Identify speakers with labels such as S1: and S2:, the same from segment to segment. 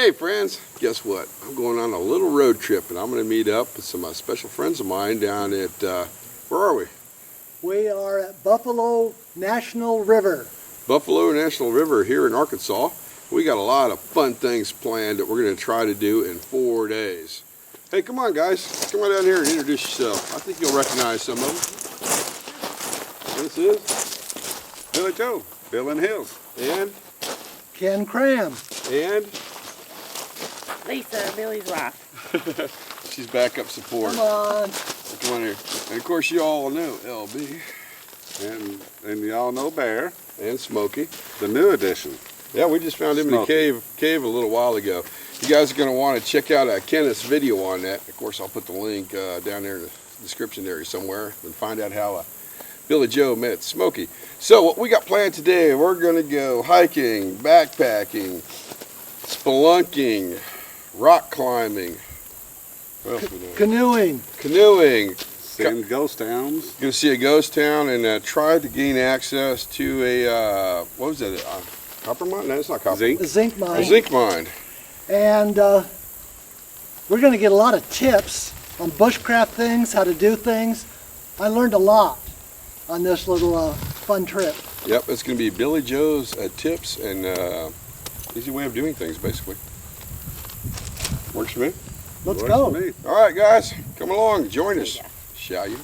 S1: Hey friends, guess what? I'm going on a little road trip and I'm going to meet up with some special friends of mine down at, where are we?
S2: We are at Buffalo National River.
S1: Buffalo National River here in Arkansas. We got a lot of fun things planned that we're going to try to do in 4 days. Hey, come on guys, come on down here and introduce yourself. I think you'll recognize some of them. This is
S3: Billy Joe, Bill and Hills.
S1: And
S2: Ken Kramm.
S1: And
S4: Lisa, Billy's wife.
S1: she's backup support.
S2: Come on.
S1: Come on here. And of course you all know LB.
S3: And y'all know Bear,
S1: And Smokey.
S3: the new addition.
S1: Yeah, we just found him in the cave a little while ago. You guys are going to want to check out Kenneth's video on that. Of course, I'll put the link down there in the description area somewhere and find out how Billy Joe met Smokey. So what we got planned today, we're going to go hiking, backpacking, spelunking, rock climbing. What else we doing?
S2: Canoeing.
S1: Canoeing.
S3: Seeing ghost towns.
S1: Going to see a ghost town and try to gain access to a, what was that, copper mine? No, it's not copper.
S3: Zinc.
S2: A zinc mine.
S1: A zinc mine.
S2: And we're going to get a lot of tips on bushcraft things, how to do things. I learned a lot on this little fun trip.
S1: Yep, it's going to be Billy Joe's tips and easy way of doing things, basically. Works for me.
S2: Let's
S3: Works
S2: go.
S3: for me.
S1: All right, guys, come along, join us, shall you?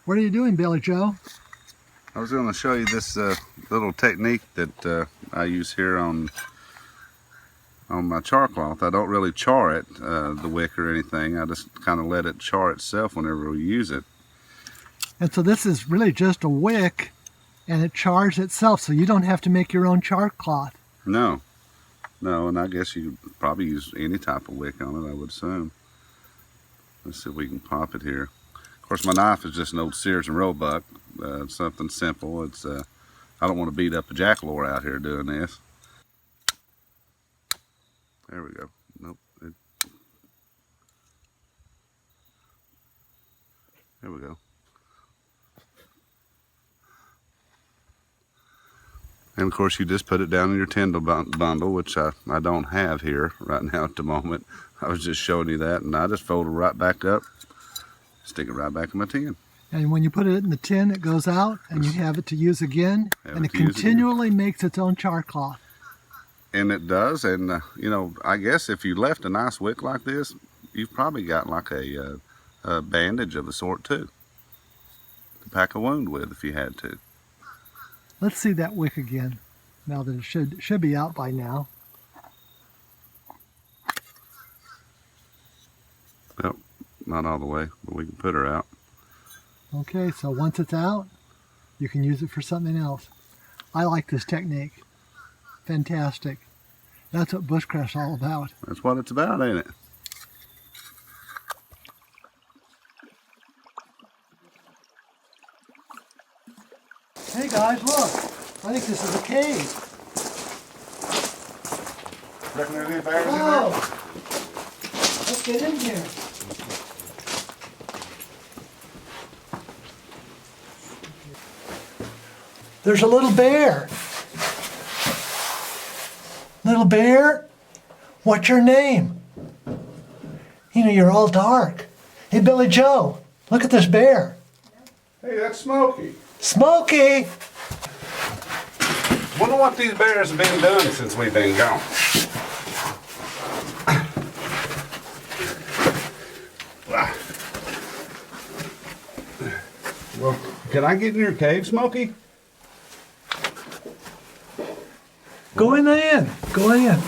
S2: What are you doing, Billy Joe?
S3: I was going to show you this little technique that I use here on my char cloth. I don't really char it, the wick or anything. I just kind of let it char itself whenever we use it.
S2: And so this is really just a wick, and it chars itself, so you don't have to make your own char cloth.
S3: No, and I guess you could probably use any type of wick on it, I would assume. Let's see if we can pop it here. Of course, my knife is just an old Sears and Roebuck. Something simple. It's I don't want to beat up a jackalope out here doing this. There we go. Nope. There we go. And of course, you just put it down in your Tyndall bundle, which I don't have here right now at the moment. I was just showing you that, and I just fold it right back up, stick it right back in my tin.
S2: And when you put it in the tin, it goes out, and you have it to use again, and it continually makes its own char cloth.
S3: And it does, and you know, I guess if you left a nice wick like this, you've probably got like a bandage of a sort too, to pack a wound with if you had to.
S2: Let's see that wick again, now that it should be out by now.
S3: Well, not all the way, but we can put her out.
S2: Okay, so once it's out, you can use it for something else. I like this technique. Fantastic. That's what bushcraft's all about.
S3: That's what it's about, ain't it?
S2: Hey guys, look. I think this is a cave.
S3: Reckon there's any bears
S2: Oh! Let's get in here. There's a little bear. Little bear, what's your name? You know, you're all dark. Hey, Billy Joe, look at this bear.
S3: Hey, that's Smokey.
S2: Smokey!
S3: Wonder what these bears have been doing since we've been gone. Well, can I get in your cave, Smokey?
S2: Go in. Go in.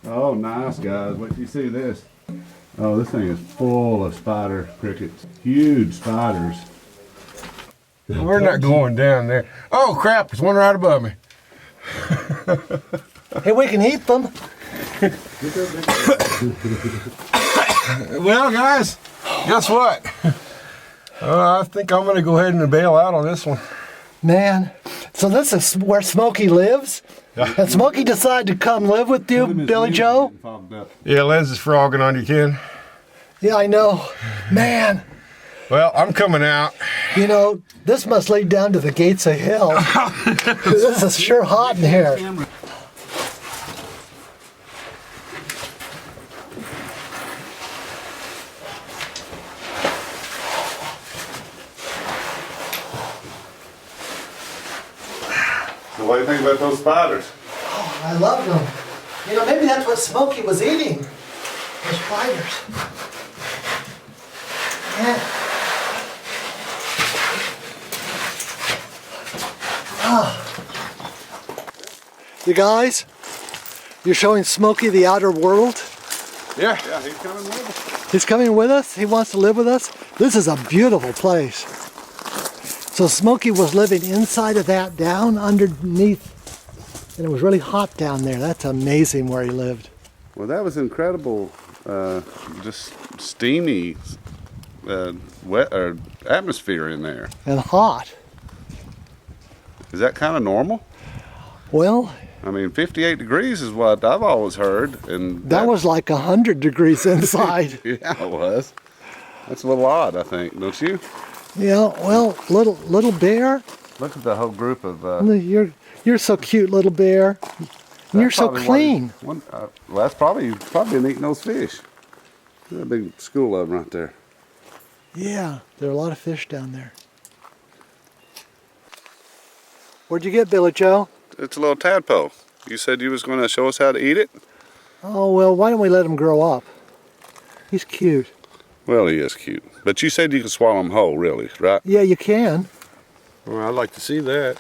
S3: Oh, nice, guys. Wait till you see this. Oh, this thing is full of spider crickets. Huge spiders.
S1: We're not going down there. Oh crap, there's one right above me.
S2: Hey, we can eat them.
S1: Well guys, guess what? I think I'm going to go ahead and bail out on this one.
S2: Man, So this is where Smokey lives? And Smokey decided to come live with you, Billy Joe?
S1: Yeah, Les is frogging on you, Ken.
S2: Yeah, I know. Man,
S1: Well, I'm coming out.
S2: you know, this must lead down to the gates of hell. This is sure hot in here.
S3: So what do you think about those spiders?
S2: Oh, I love them. You know, maybe that's what Smokey was eating. The spiders. Yeah. You guys, you're showing Smokey the outer world.
S1: Yeah.
S3: Yeah, he's coming with us.
S2: He's coming with us. He wants to live with us. This is a beautiful place. So Smokey was living inside of that, down underneath, and it was really hot down there. That's amazing where he lived.
S3: Well, that was incredible. Just steamy, wet or atmosphere in there.
S2: And hot.
S3: Is that kind of normal?
S2: Well,
S3: I mean, 58 degrees is what I've always heard, and
S2: that was like 100 degrees inside.
S3: yeah, it was. That's a little odd, I think, don't you?
S2: Yeah, well, little bear,
S3: Look at the whole group of.
S2: you're so cute, little bear. And you're so clean.
S3: Well, that's probably been eating those fish. There's a big school of them right there.
S2: Yeah, there are a lot of fish down there. Where'd you get Billy Joe?
S3: It's a little tadpole. You said you was going to show us how to eat it?
S2: Oh, well, why don't we let him grow up? He's cute.
S3: Well, he is cute. But you said you could swallow him whole, really, right?
S2: Yeah, you can.
S1: Well, I'd like to see that.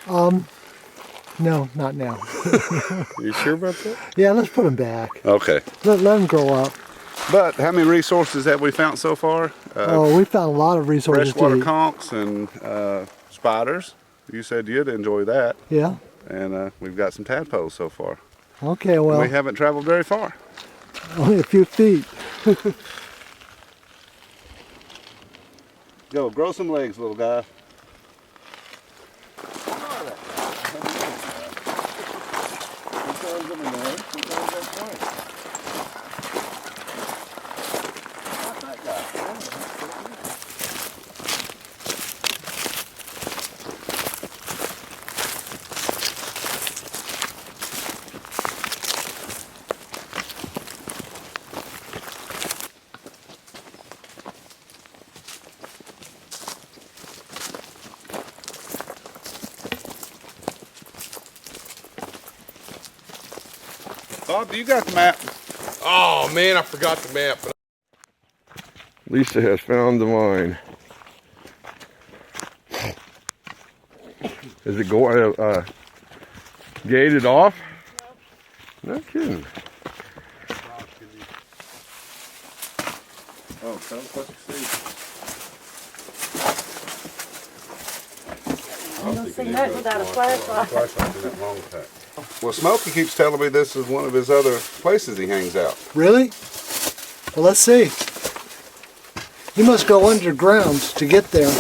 S2: No, not now.
S1: You sure about that?
S2: Yeah, let's put him back.
S3: Okay.
S2: Let him grow up.
S3: But how many resources have we found so far?
S2: Oh, we found a lot of resources
S3: Freshwater
S2: to eat.
S3: conchs and spiders. You said you'd enjoy that.
S2: Yeah.
S3: And we've got some tadpoles so far.
S2: Okay, well,
S3: We haven't traveled very far.
S2: only a few feet.
S3: Go, grow some legs, little guy. Bob, you got the map.
S1: Oh man, I forgot the map. Lisa has found the mine. Is it gated off? No kidding.
S3: Oh, tell us what you see.
S4: I don't see nothing without a flashlight.
S3: Well, Smokey keeps telling me this is one of his other places he hangs out.
S2: Really? Well, let's see. You must go underground to get there.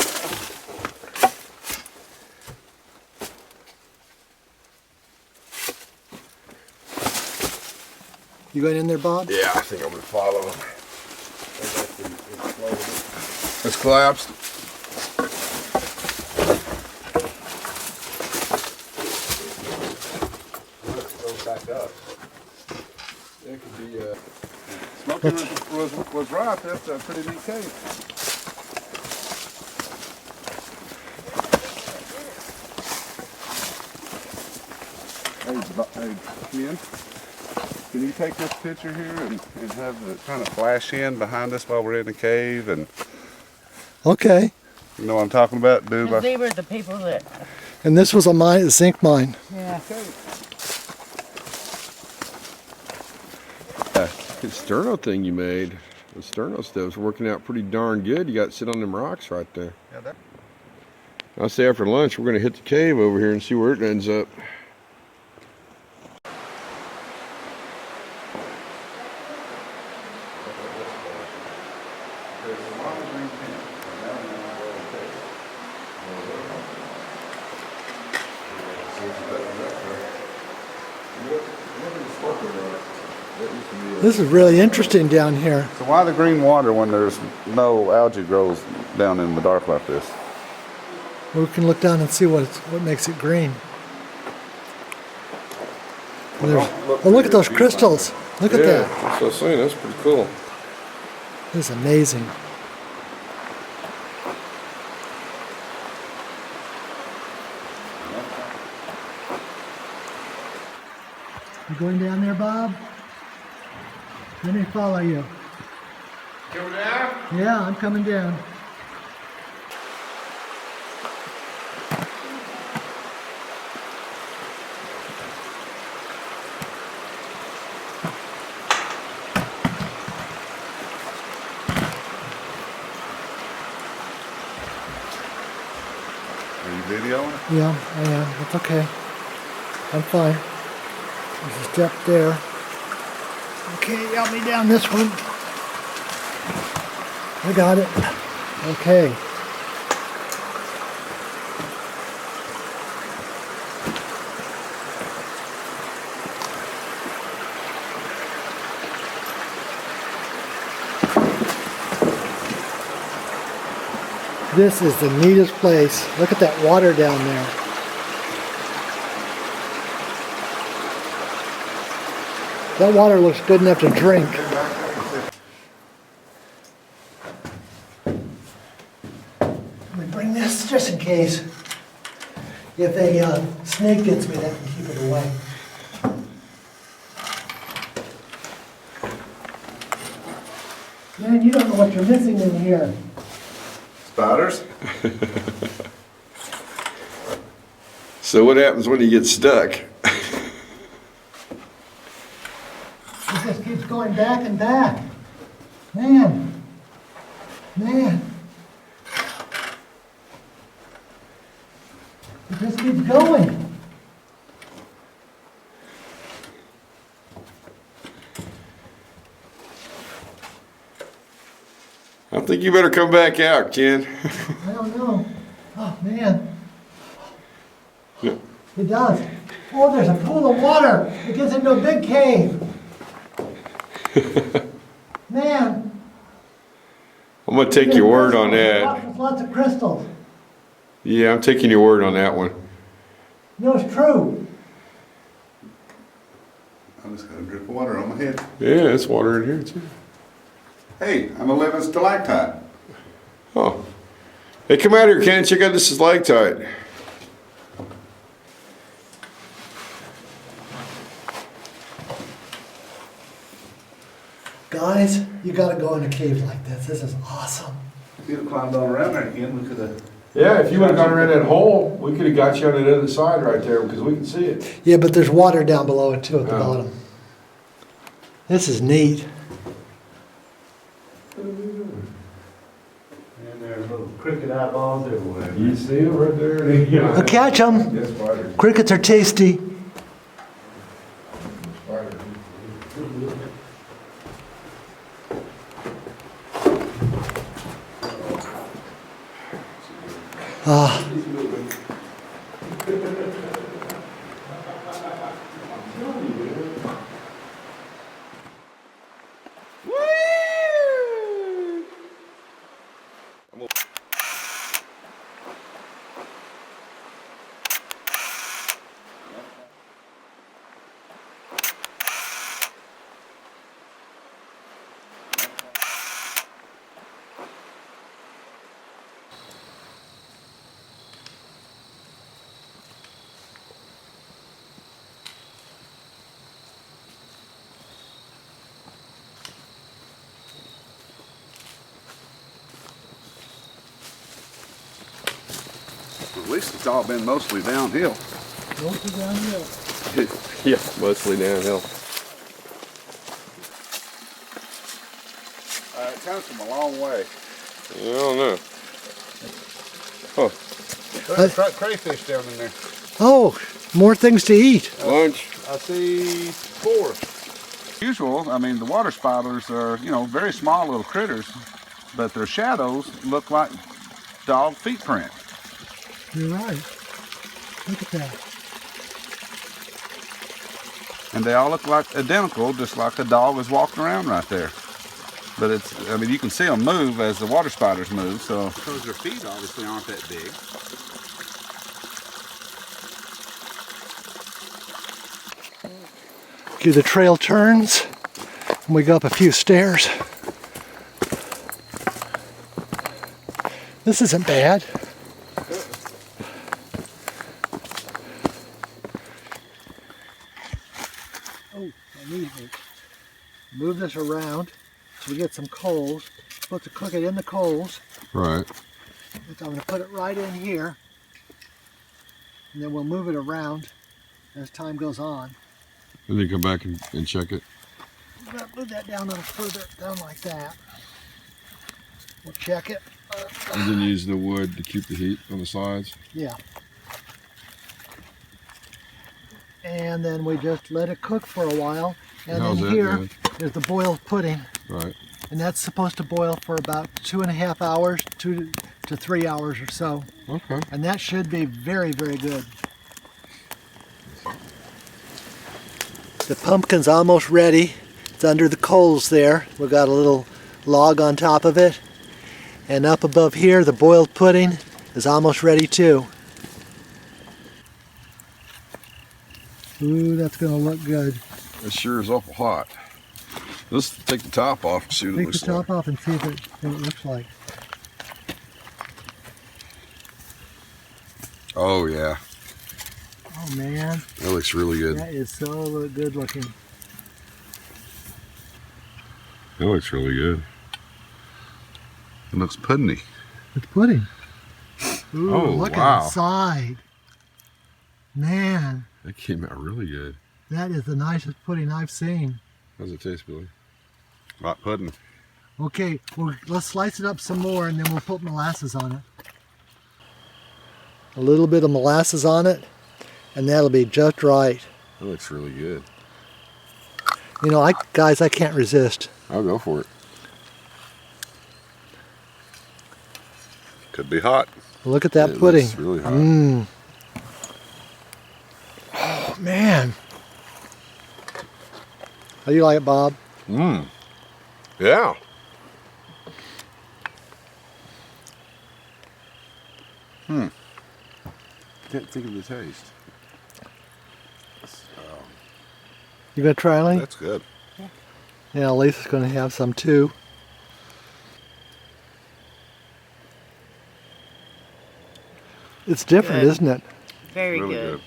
S2: You going in there, Bob?
S1: Yeah, I think I'm gonna follow him. It's collapsed.
S3: Back up.
S1: It could be.
S3: Smokey was right. That's a pretty neat cave. Hey, Ken, can you take this picture here and have it kind of flash in behind us while we're in the cave? And
S2: Okay.
S3: you know what I'm talking about, dude?
S4: They were the people that,
S2: And this was a mine, a zinc mine.
S4: yeah.
S1: The sterno thing you made, the sterno stuff's working out pretty darn good. You got to sit on them rocks right there.
S3: Yeah,
S1: I'll say after lunch we're going to hit the cave over here and see where it ends up.
S2: This is really interesting down here.
S3: So why the green water when there's no algae grows down in the dark like this?
S2: We can look down and see what makes it green. Oh, look at those crystals. Look at that.
S1: That's what I was saying. That's pretty cool.
S2: This is amazing. You going down there, Bob? Let me follow you.
S1: Coming down?
S2: Yeah, I'm coming down.
S3: Are you videoing?
S2: Yeah, I am. It's okay. I'm fine. There's a step there. Okay, help me down this one. I got it. Okay. This is the neatest place. Look at that water down there. That water looks good enough to drink. Let me bring this just in case. If a snake gets me, that can keep it away. Man, you don't know what you're missing in here.
S3: Spiders?
S1: So what happens when you get stuck?
S2: It just keeps going back and back. Man. Man. It just keeps going.
S1: I think you better come back out, Ken.
S2: I don't know. Oh, man.
S1: Yeah.
S2: It does. Oh, there's a pool of water. It gets into a big cave. Man.
S1: I'm gonna take your word on that.
S2: There's lots of crystals.
S1: Yeah, I'm taking your word on that one.
S2: No, it's true.
S3: I just got a drip of water on my head.
S1: Yeah, it's water in here too.
S3: Hey, I'm a living stalactite.
S1: Oh. Hey, come out here, Ken. Check out this stalactite.
S2: Guys, you gotta go in a cave like this. This is awesome.
S3: If you'd have climbed on around there again, we could have.
S1: Yeah, if you would have gone around that hole, we could have got you on the other side right there because we can see it.
S2: Yeah, but there's water down below it too at the
S1: Oh.
S2: bottom. This is neat.
S4: And there are little cricket eyeballs everywhere.
S1: You see them right there?
S2: I'll catch them.
S1: Yes, spiders.
S2: Crickets are tasty.
S1: Spiders.
S2: Ah,
S3: At least it's all been mostly downhill.
S2: mostly downhill.
S1: Yeah, mostly downhill.
S3: It comes from a long way.
S1: I don't know.
S3: There's crayfish down in there.
S2: Oh, more things to eat.
S1: Lunch.
S3: I see 4. Usual, I mean, the water spiders are, very small little critters, but their shadows look like dog feet print.
S2: You're right. Look at that.
S3: And they all look like identical, just like a dog is walking around right there. But it's, I mean, you can see them move as the water spiders move, so. Because their feet obviously aren't that big.
S2: Do the trail turns, and we go up a few stairs. This isn't bad. Oh, I need to move this around so we get some coals. Supposed to cook it in the coals.
S1: Right.
S2: So I'm going to put it right in here, and then we'll move it around as time goes on.
S1: And then come back and check it.
S2: Move that down a little further, down like that. We'll check it.
S1: And then use the wood to keep the heat on the sides.
S2: Yeah. And then we just let it cook for a while. And
S1: How's
S2: then
S1: that
S2: here
S1: going?
S2: is the boiled pudding.
S1: Right.
S2: And that's supposed to boil for about 2.5 hours, 2 to 3 hours or so.
S1: Okay.
S2: And that should be very, very good. The pumpkin's almost ready. It's under the coals there. We've got a little log on top of it. And up above here, the boiled pudding is almost ready too. Ooh, that's gonna look good.
S1: It sure is awful hot. Let's take the top off and see what it
S2: Take
S1: looks
S2: the top
S1: like.
S2: off and see what it looks like.
S1: Oh yeah,
S2: Oh man,
S1: that looks really good.
S2: that is so good looking.
S1: That looks really good.
S3: It looks puddingy.
S2: It's pudding. Ooh,
S1: Oh,
S2: look
S1: wow.
S2: inside. Man,
S1: That came out really good.
S2: that is the nicest pudding I've seen.
S1: How's it taste, Billy?
S3: Like pudding.
S2: Okay, well, let's slice it up some more and then we'll put molasses on it. A little bit of molasses on it, and that'll be just right.
S1: That looks really good.
S2: You know, guys, I can't resist.
S1: I'll go for it.
S3: Could be hot.
S2: Look at that
S1: It
S2: pudding.
S1: looks really hot.
S2: Mmm. Oh, man. How do you like it, Bob?
S1: Mmm. Yeah. Can't think of the taste.
S2: You gonna try any?
S3: That's good.
S2: Yeah, Lisa's gonna have some too. It's different,
S5: Good.
S2: isn't it?
S5: Very
S3: Really
S5: good.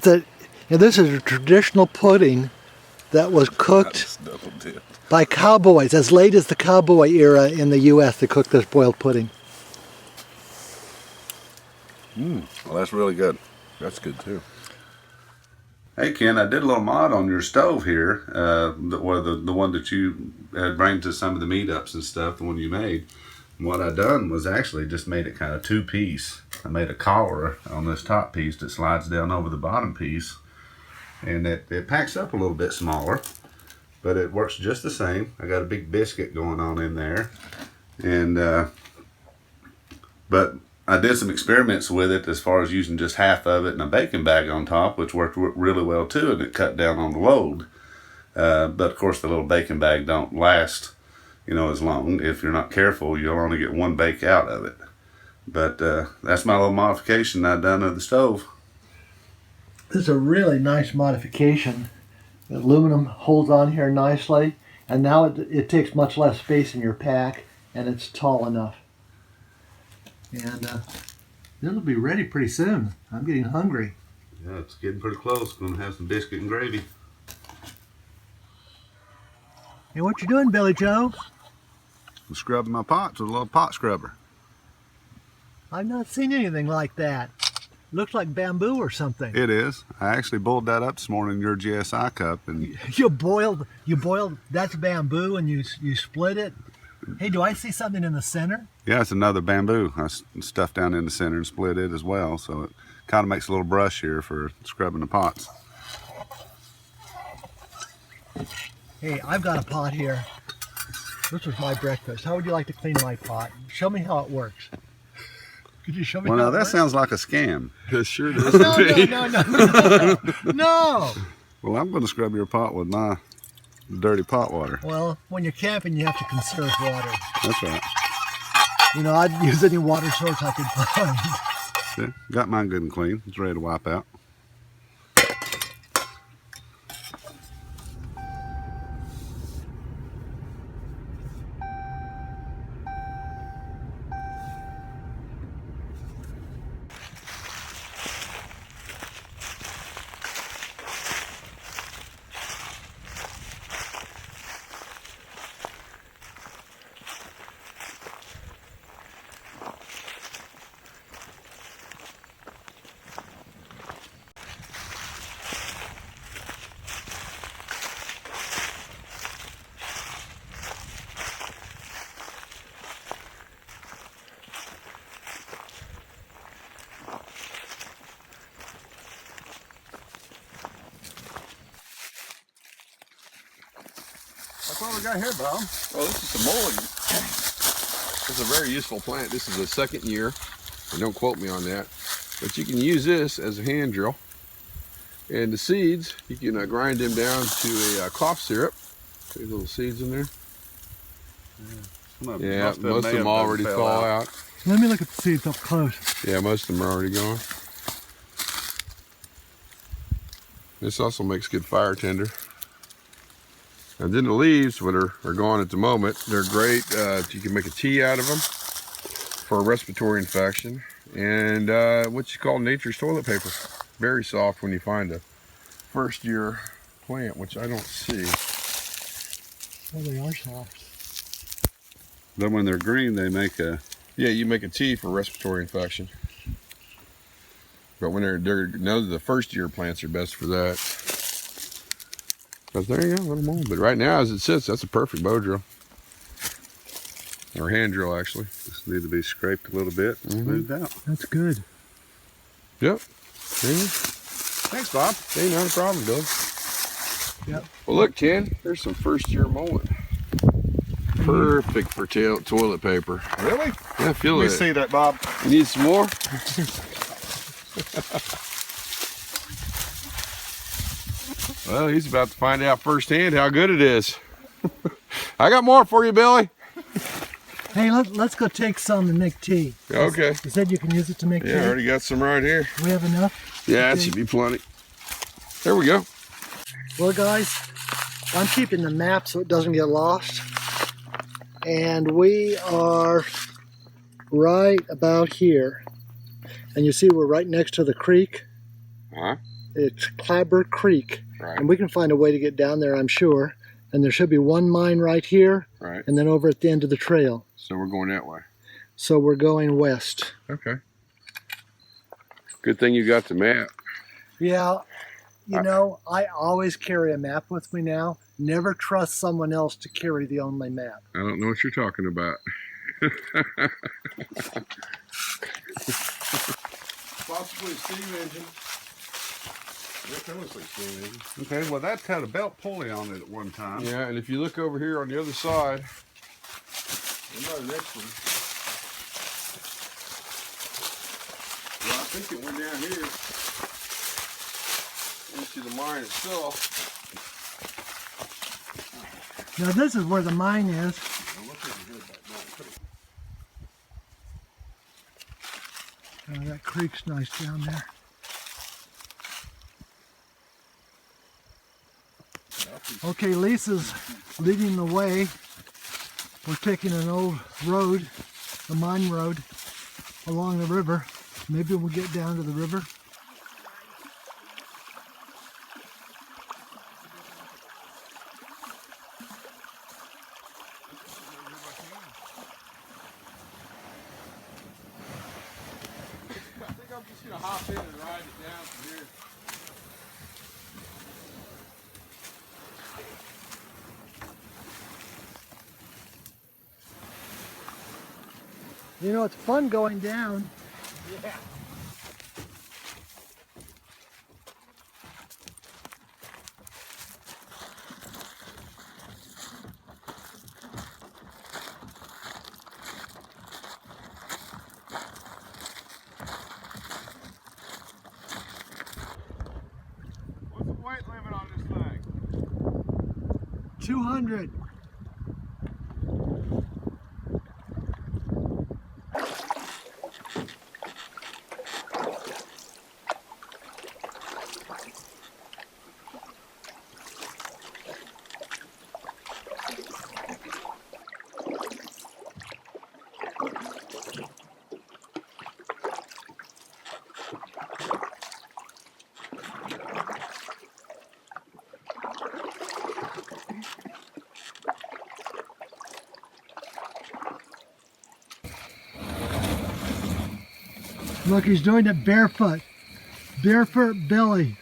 S3: good.
S2: This is a traditional pudding that was cooked
S3: That's double dip.
S2: by cowboys as late as the cowboy era in the U.S. They cooked this boiled pudding.
S3: Well, that's really good.
S1: That's good too.
S3: Hey Ken, I did a little mod on your stove here, the one that you had bring to some of the meetups and stuff, the one you made. And what I done was actually just made it kind of two-piece. I made a collar on this top piece that slides down over the bottom piece, and it packs up a little bit smaller, but it works just the same. I got a big biscuit going on in there, and but I did some experiments with it as far as using just half of it and a baking bag on top, which worked really well too, and it cut down on the load. But of course the little baking bag don't last, as long. If you're not careful, you'll only get one bake out of it. But that's my little modification I done of the stove.
S2: This is a really nice modification. The aluminum holds on here nicely, and now it takes much less space in your pack, and it's tall enough. And it'll be ready pretty soon. I'm getting hungry.
S3: Yeah, it's getting pretty close. Gonna have some biscuit and gravy.
S2: Hey, what you doing, Billy Joe?
S3: I'm scrubbing my pots with a little pot scrubber.
S2: I've not seen anything like that. Looks like bamboo or something.
S3: It is. I actually boiled that up this morning in your GSI cup, and
S2: You boiled, that's bamboo, and you split it. Hey, do I see something in the center?
S3: yeah, it's another bamboo. I stuffed down in the center and split it as well, so it kind of makes a little brush here for scrubbing the pots.
S2: Hey, I've got a pot here. This was my breakfast. How would you like to clean my pot? Show me how it works. Could you show me
S3: Well,
S2: how
S3: now
S2: it
S3: that
S2: works?
S3: sounds like a scam.
S1: It sure does.
S2: No. No.
S3: Well, I'm going to scrub your pot with my dirty pot water.
S2: Well, when you're camping, you have to conserve water.
S3: That's right.
S2: You know, I'd use any water source I could find.
S3: Yeah, got mine good and clean. It's ready to wipe out. That's all we got here, Bob.
S1: Oh, this is some mullein. This is a very useful plant. This is the second year. And don't quote me on that. But you can use this as a hand drill. And the seeds, you can grind them down to a cough syrup. See little seeds in there? Yeah, most of them already fall out.
S2: Let me look at the seeds up close.
S1: Yeah, most of them are already gone. This also makes good fire tinder. And then the leaves, what are gone at the moment, they're great. You can make a tea out of them for a respiratory infection. And what you call nature's toilet paper. Very soft when you find a first year plant, which I don't see.
S2: Oh, they are soft.
S3: Then when they're green, they make a...
S1: Yeah, you make a tea for respiratory infection. But when the first year plants are best for that. But there you go, little mold. But right now, as it sits, that's a perfect bow drill. Or hand drill, actually.
S3: Just need to be scraped a little bit, smoothed out.
S2: That's good.
S1: Yep.
S3: Thanks, Bob.
S1: Hey, not a problem, Bill.
S2: Yep.
S1: Well, look, Ken, there's some first year mullein. Perfect for toilet paper.
S3: Really?
S1: Yeah, feel
S3: Let
S1: it.
S3: me see that, Bob.
S1: You need some more? Well, he's about to find out firsthand how good it is. I got more for you, Billy.
S2: Hey, let's go take some and make tea.
S1: Okay.
S2: You said you can use it to make tea?
S1: Yeah, I already got some right here.
S2: We have enough?
S1: Yeah, it
S2: Okay.
S1: should be plenty. There we go.
S2: Well, guys, I'm keeping the map so it doesn't get lost. And we are right about here. And you see we're right next to the creek.
S1: Huh?
S2: It's Clabber Creek.
S1: Right.
S2: And we can find a way to get down there, I'm sure. And there should be one mine right here.
S1: Right.
S2: And then over at the end of the trail.
S1: So we're going that way.
S2: So we're going west.
S1: Okay. Good thing you got the map.
S2: Yeah, you know, I always carry a map with me now. Never trust someone else to carry the only map.
S1: I don't know what you're talking about. Possibly a steam engine. Steam engine.
S3: Okay, well, that had a belt pulley on it at one time.
S1: Yeah, and if you look over here on the other side, another next one. Well, I think it went down here into the mine itself.
S2: Now this is where the mine is. Oh, that creek's nice down there. Okay, Lisa's leading the way. We're taking an old road, a mine road, along the river. Maybe we'll get down to the river.
S1: I think I'm just going to hop in and ride it down from here.
S2: You know, it's fun going down.
S1: Yeah. What's the weight limit on this
S2: 200. Look, he's doing it barefoot. Barefoot Billy.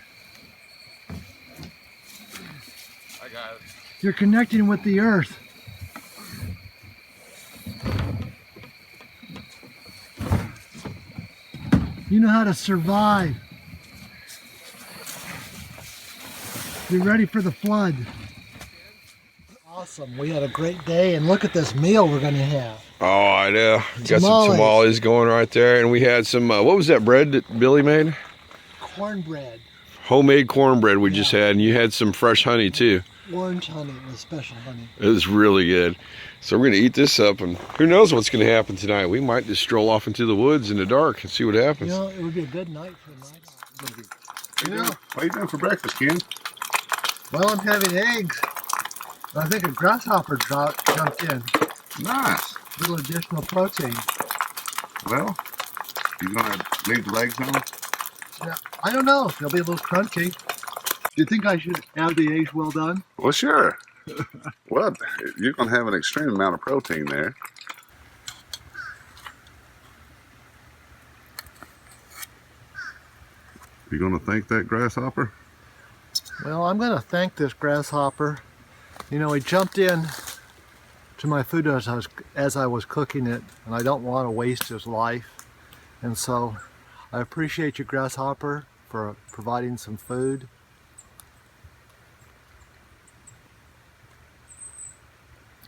S1: I got it.
S2: You're connecting with the earth. You know how to survive. You're ready for the flood. Awesome. We had a great day, and look at this meal we're going to have.
S1: Oh, I know. Got some
S2: Tamales.
S1: tamales going right there, and we had some. What was that bread that Billy made?
S2: Cornbread.
S1: Homemade cornbread we just had, and you had some fresh honey too.
S2: Orange honey with special honey.
S1: It was really good. So we're gonna eat this up, and who knows what's gonna happen tonight? We might just stroll off into the woods in the dark and see what
S2: You
S1: happens.
S2: know, it would be a good night for a night.
S3: What are you doing for breakfast, Ken?
S2: Well, I'm having eggs. I think a grasshopper jumped in.
S3: Nice.
S2: A little additional protein.
S3: Well, you gonna leave the legs on?
S2: Yeah, I don't know. They'll be a little crunchy. Do you think I should have the eggs well done?
S3: Well, sure. Well, you're gonna have an extreme amount of protein there. You gonna thank that grasshopper?
S2: Well, I'm going to thank this grasshopper. You know, he jumped in to my food as I was cooking it, and I don't want to waste his life. And so I appreciate you, grasshopper, for providing some food.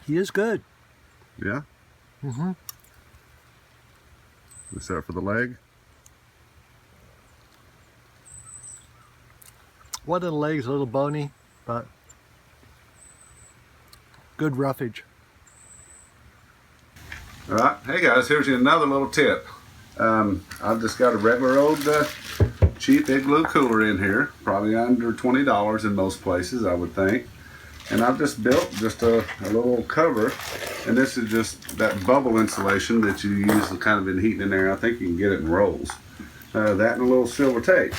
S2: He is good.
S3: Yeah.
S2: Mm-hmm.
S3: Is that for the leg?
S2: One of the legs a little bony, but good roughage.
S3: All right. Hey guys, here's another little tip. I've just got a regular old cheap igloo cooler in here, probably under $20 in most places, I would think. And I've just built just a little cover, and this is just that bubble insulation that you use kind of in heating in there. I think you can get it in rolls. That and a little silver tape.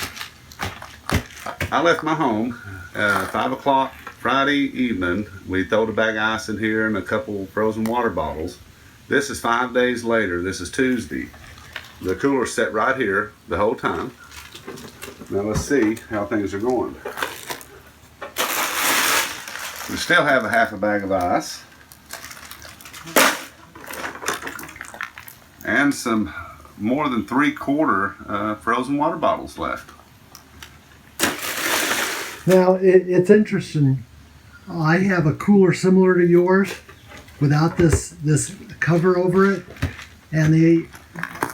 S3: I left my home 5 o'clock Friday evening. We throwed a bag of ice in here and a couple frozen water bottles. This is 5 days later. This is Tuesday. The cooler's set right here the whole time. Now let's see how things are going. We still have a half a bag of ice and some more than 3/4 frozen water bottles left.
S2: Now, it's interesting. I have a cooler similar to yours without this cover over it, and the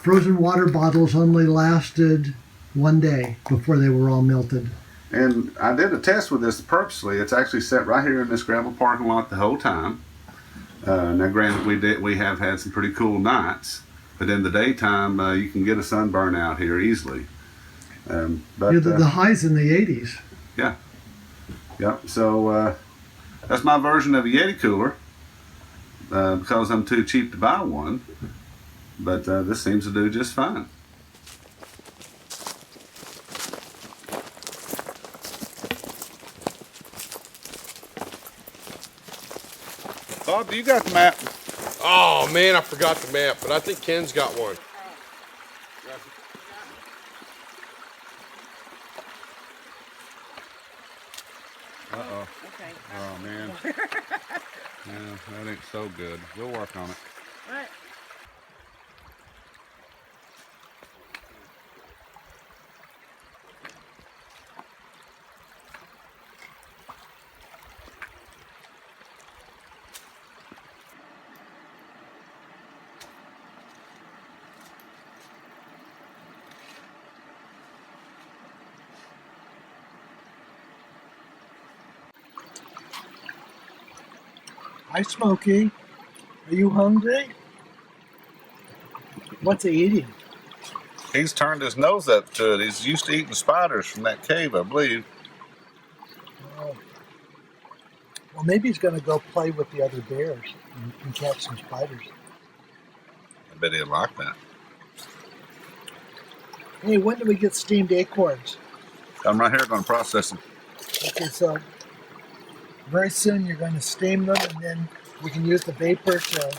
S2: frozen water bottles only lasted 1 day before they were all melted.
S3: And I did a test with this purposely. It's actually set right here in this gravel parking lot the whole time. Now granted, we have had some pretty cool nights, but in the daytime you can get a sunburn out here easily.
S2: The high's in the 80s.
S3: Yeah. Yep. So that's my version of a Yeti cooler because I'm too cheap to buy one. But this seems to do just fine. Bob, do you got the map?
S1: Oh man, I forgot the map, but I think Ken's got one.
S3: Uh-oh.
S5: Okay.
S3: Oh, man. Yeah, that ain't so good. We'll work on it.
S5: All right.
S2: Hi, Smokey. Are you hungry? What's he eating?
S3: He's turned his nose up to it. He's used to eating spiders from that cave, I believe.
S2: Oh. Well, maybe he's going to go play with the other bears and catch some spiders.
S3: I bet he'll like that.
S2: Hey, when do we get steamed acorns?
S3: I'm right here going to process them.
S2: Okay, so very soon you're going to steam them, and then we can use the vapor to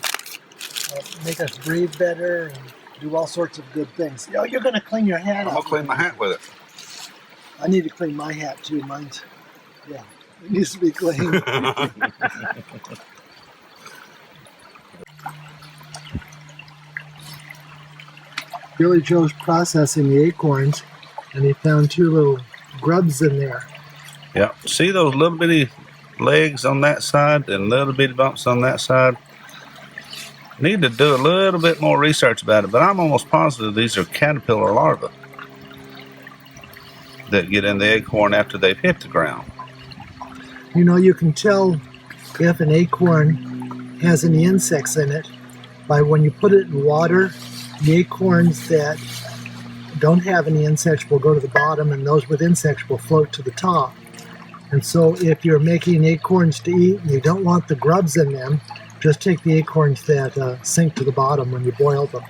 S2: make us breathe better and do all sorts of good things. You know, you're going to clean your hat
S3: I'm
S2: up.
S3: going to clean my hat with it.
S2: I need to clean my hat too. Mine's, yeah, it needs to be clean. Billy Joe's processing the acorns, and he found 2 little grubs in there.
S3: Yeah. See those little bitty legs on that side and little bitty bumps on that side? Need to do a little bit more research about it, but I'm almost positive these are caterpillar larvae that get in the acorn after they've hit the ground.
S2: You know, you can tell if an acorn has any insects in it by when you put it in water. The acorns that don't have any insects will go to the bottom, and those with insects will float to the top. And so if you're making acorns to eat and you don't want the grubs in them, just take the acorns that sink to the bottom when you boil them.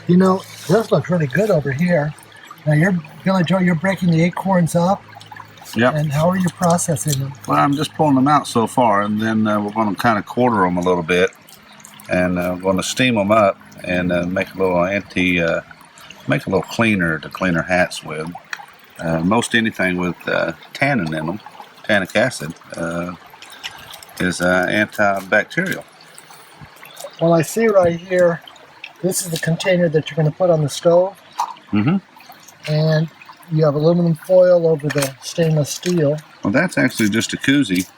S2: You know, this looks really good over here. Now, Billy Joe, you're breaking the acorns up.
S3: Yep.
S2: And how are you processing them?
S3: Well, I'm just pulling them out so far, and then we're going to kind of quarter them a little bit, and we're going to steam them up and make a little make a little cleaner to clean our hats with. Most anything with tannin in them, tannic acid, is antibacterial.
S2: Well, I see right here, this is the container that you're going to put on the stove.
S3: Mm-hmm.
S2: And you have aluminum foil over the stainless steel.
S3: Well, that's actually just a koozie,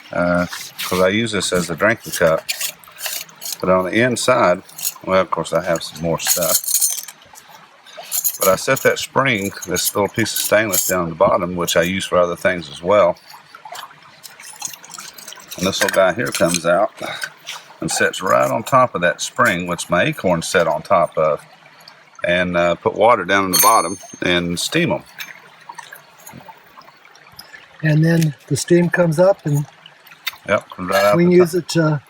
S3: because I use this as a drinking cup. But on the inside, well, of course, I have some more stuff. But I set that spring, this little piece of stainless down at the bottom, which I use for other things as well. And this little guy here comes out and sits right on top of that spring, which my acorns set on top of. And put water down in the bottom and steam them.
S2: And then the steam comes up, and
S3: Yep, comes right out.
S2: we can use it to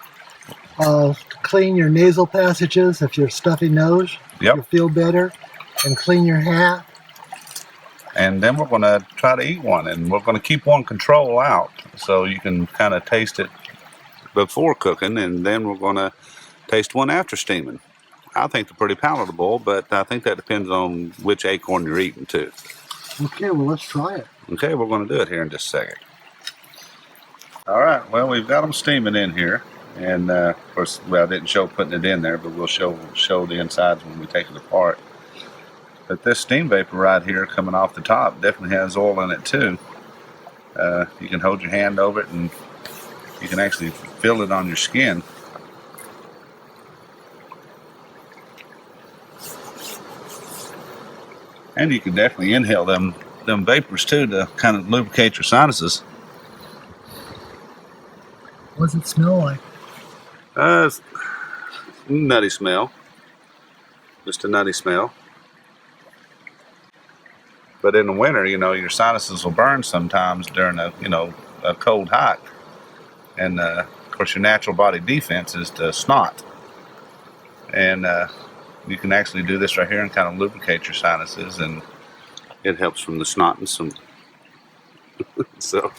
S2: clean your nasal passages if you're stuffy nose.
S3: Yep.
S2: You feel better, and clean your hat.
S3: And then we're going to try to eat one, and we're going to keep one control out so you can kind of taste it before cooking, and then we're going to taste one after steaming. I think they're pretty palatable, but I think that depends on which acorn you're eating too.
S2: Okay, well, let's try it.
S3: Okay, we're going to do it here in just a second. All right, well, we've got them steaming in here, and of course, well, I didn't show putting it in there, but we'll show the insides when we take it apart. But this steam vapor right here coming off the top definitely has oil in it too. You can hold your hand over it, and you can actually feel it on your skin. And you can definitely inhale them vapors too to kind of lubricate your sinuses.
S2: What does it smell like?
S3: It's a nutty smell. Just a nutty smell. But in the winter, you know, your sinuses will burn sometimes during a cold hike. And of course, your natural body defense is to snot. And you can actually do this right here and kind of lubricate your sinuses, and it helps from the snot and some. So.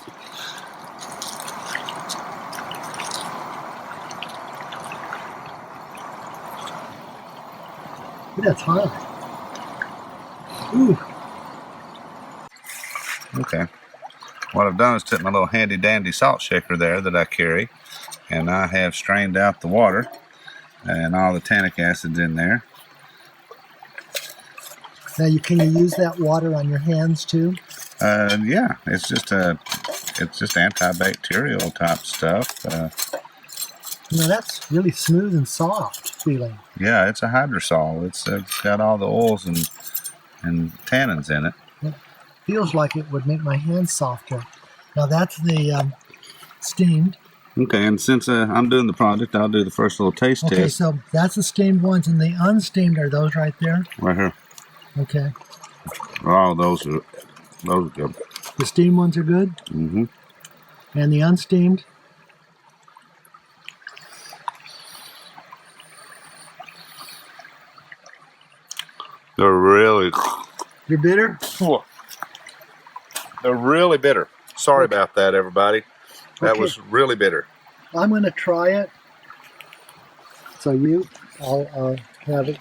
S2: That's hot. Ooh.
S3: Okay. What I've done is took my little handy dandy salt shaker there that I carry, and I have strained out the water and all the tannic acids in there.
S2: Now, can you use that water on your hands too?
S3: Yeah, it's just antibacterial type stuff.
S2: You know, that's really smooth and soft feeling.
S3: Yeah, it's a hydrosol. It's got all the oils and tannins in it.
S2: It feels like it would make my hands softer. Now that's the steamed.
S3: Okay, and since I'm doing the project, I'll do the first little taste
S2: Okay,
S3: test
S2: so that's the steamed ones, and the unsteamed are those right there?
S3: right here.
S2: Okay.
S3: Oh, those are good.
S2: The steamed ones are good?
S3: Mm-hmm.
S2: And the unsteamed?
S3: They're really,
S2: You're bitter?
S3: they're really bitter. Sorry about that, everybody. That
S2: Okay.
S3: was really bitter.
S2: I'm going to try it. So I'll have it.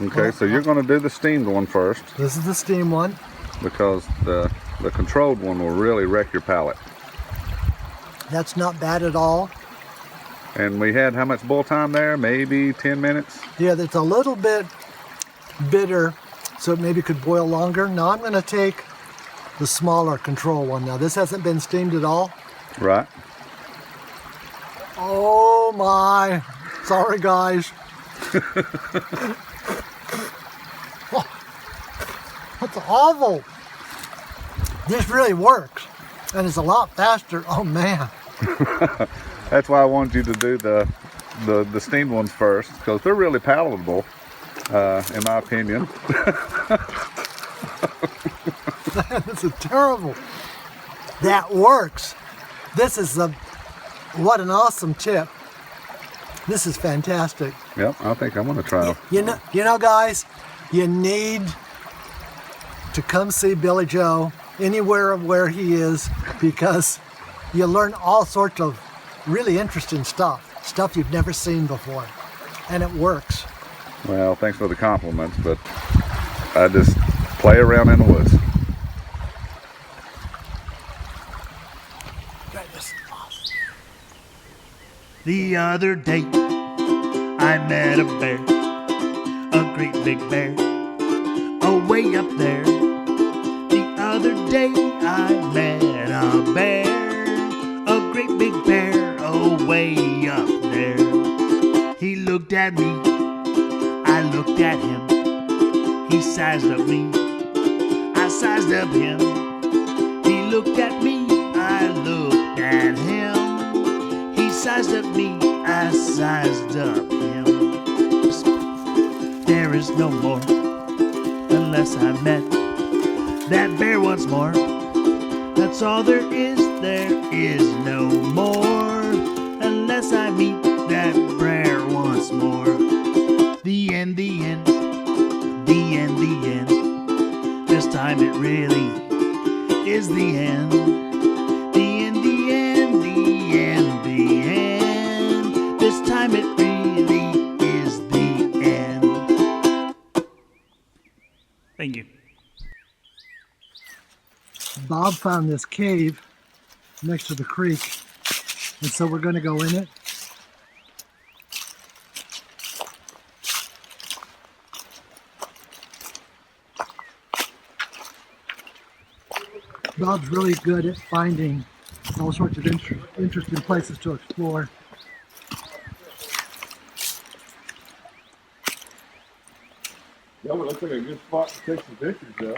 S3: Okay, so you're going to do the steamed one first
S2: This is the steamed one.
S3: because the controlled one will really wreck your palate.
S2: That's not bad at all.
S3: And we had how much boil time there? Maybe 10 minutes?
S2: Yeah, it's a little bit bitter, so it maybe could boil longer. Now I'm going to take the smaller control one. Now this hasn't been steamed at all.
S3: Right.
S2: Oh my. Sorry guys. Oh, that's awful. This really works. And it's a lot faster. Oh man.
S3: That's why I wanted you to do the steamed ones first, because they're really palatable, in my opinion.
S2: This is terrible. That works. This is what an awesome tip. This is fantastic.
S3: Yep, I think I'm going to try.
S2: You know, guys, you need to come see Billy Joe anywhere where he is, because you learn all sorts of really interesting stuff you've never seen before, and it works.
S3: Well, thanks for the compliments, but I just play around in the woods.
S5: The other day, I met a bear, a great big bear, way up there. The other day, I met a bear, a great big bear, way up there. He looked at me, I looked at him. He sized up me, I sized up him. He looked at me, I looked at him. He sized up me, I sized up him. There is no more, unless I met that bear once more. That's all there is no more, unless I meet that bear once more. The end, the end, the end, the end. This time it really is the end. The end, the end, the end, the end. This time it really is the end. Thank you.
S2: Bob found this cave next to the creek, and so we're going to go in it. Bob's really good at finding all sorts of interesting places to explore.
S1: That looks like a good spot to take some pictures, Joe.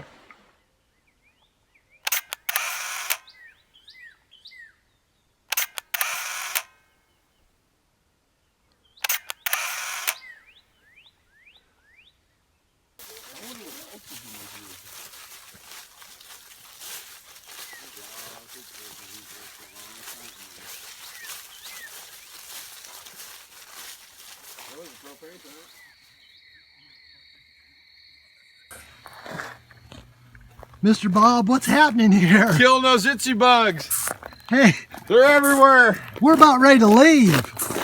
S2: Mr. Bob, what's happening here?
S1: Killing those itsy bugs.
S2: Hey,
S1: They're everywhere.
S2: we're about ready to leave.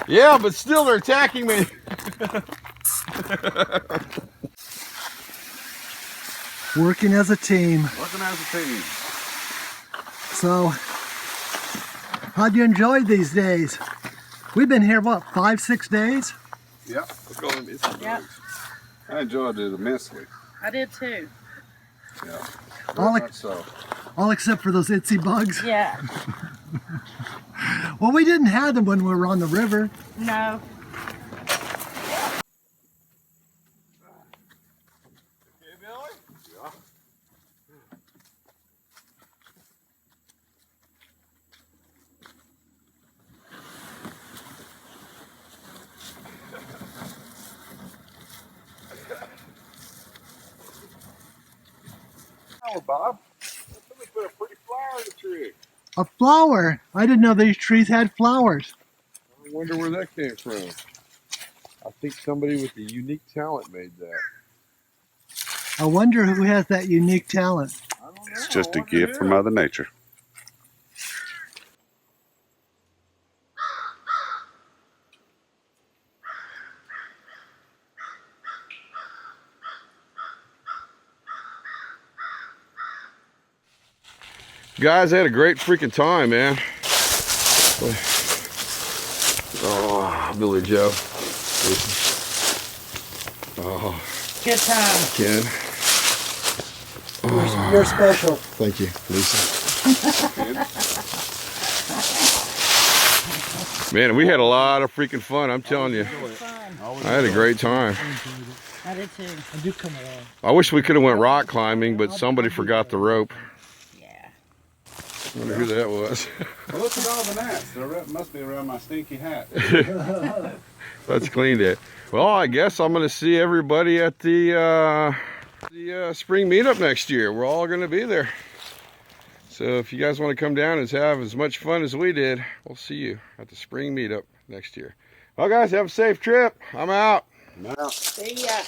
S1: Yeah, but still they're attacking me.
S2: Working as a team.
S3: Working as a team.
S2: So, how'd you enjoy these days? We've been here, what, 5-6 days?
S3: Yep.
S1: Let's call them itsy
S6: Yep.
S1: bugs.
S3: I enjoyed it immensely.
S6: I did too.
S3: Yeah.
S2: All,
S3: Very much so.
S2: all except for those itsy bugs.
S6: Yeah.
S2: Well, we didn't have them when we were on the river.
S6: No.
S1: Hey, Billy? Yeah. flower, Bob. Somebody put a pretty flower in the tree.
S2: A flower? I didn't know these trees had flowers.
S1: I wonder where that came from. I think somebody with a unique talent made that.
S2: I wonder who has that unique talent.
S1: I don't know.
S3: It's just a gift from Mother Nature.
S1: Guys, I had a great freaking time, man. Oh, Billy Joe. Oh,
S6: Good time.
S1: Ken.
S2: You're special.
S1: Thank you, Lisa. Man, we had a lot of freaking fun, I'm telling you. I had a great time.
S6: I did too.
S2: I do come along.
S1: I wish we could have went rock climbing, but somebody forgot the rope.
S6: Yeah.
S1: I wonder who that was.
S3: Well, look at all the gnats. They must be around my stinky hat.
S1: Let's clean it. Well, I guess I'm going to see everybody at the spring meetup next year. We're all going to be there. So if you guys want to come down and have as much fun as we did, we'll see you at the spring meetup next year. Well, guys, have a safe trip. I'm out.
S6: See ya.